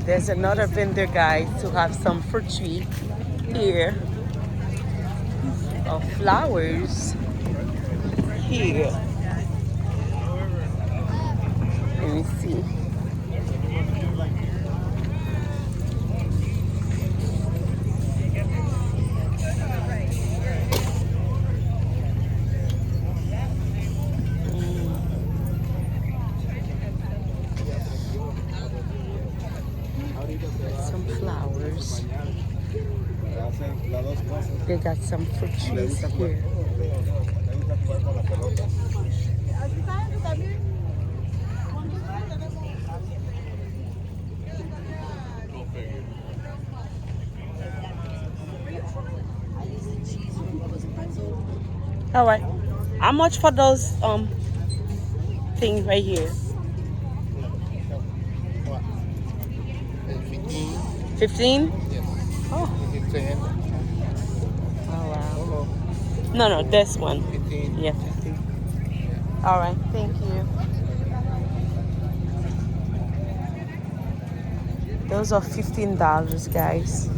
There's another vendor, guys, who have some fruit tree here of flowers here. Let me see. Some flowers. They got some fruit trees here. All right. How much for those things right here? 15? Yes. Oh. Is it 10? Oh wow. No, this one. 15. Yeah, 15. All right, thank you. Those are $15, guys.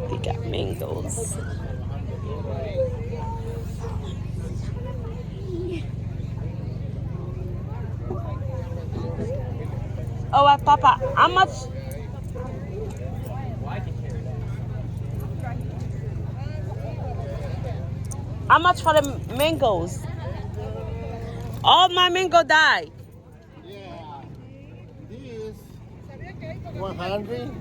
They got mangoes. Oh, Papa, how much? How much for the mangoes? All my mango died. Yeah. This 100.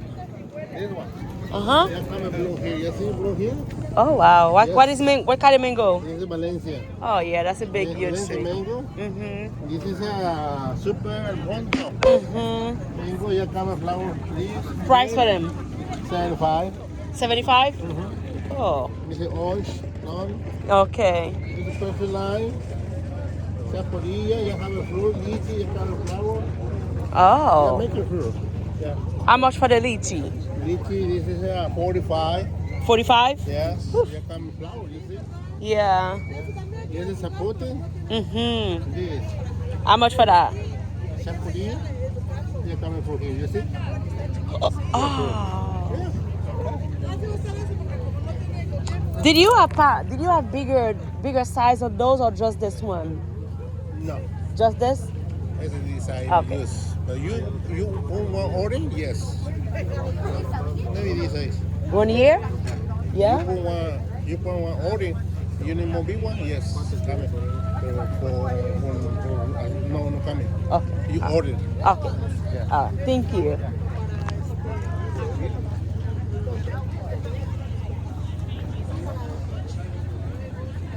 This one. Uh-huh. There's some blue here. You see blue here? Oh wow. What Yes. what kind of mango? This is Valencia. Oh yeah, that's a big huge Valencia tree. mango. Mm-hmm. This is a super bonito. Mm-hmm. Mango, you come flower trees. Price for them? 75. 75? Mm-hmm. Oh. This is orange. None. Okay. This is perfect line. Saporilla, you have a fruit. Lychee, you have a flower. Yeah, Oh. make a fruit. Yeah. How much for the lychee? Lychee, this is 45. 45? Yes. Oof. You come flower, you see? Yeah. This is sapote. Mm-hmm. This. How much for that? Saporilla, you come from here, you see? Oh. Yeah. Did you have bigger size of those or just this one? No. Just this? This is the size Okay. use. But you want one orange? Yes. Maybe this size. 1 year? Yeah? You put one orange. You need more big one? Yes. Coming. No coming. Okay. You ordered. Okay. Yeah. All right. Thank you.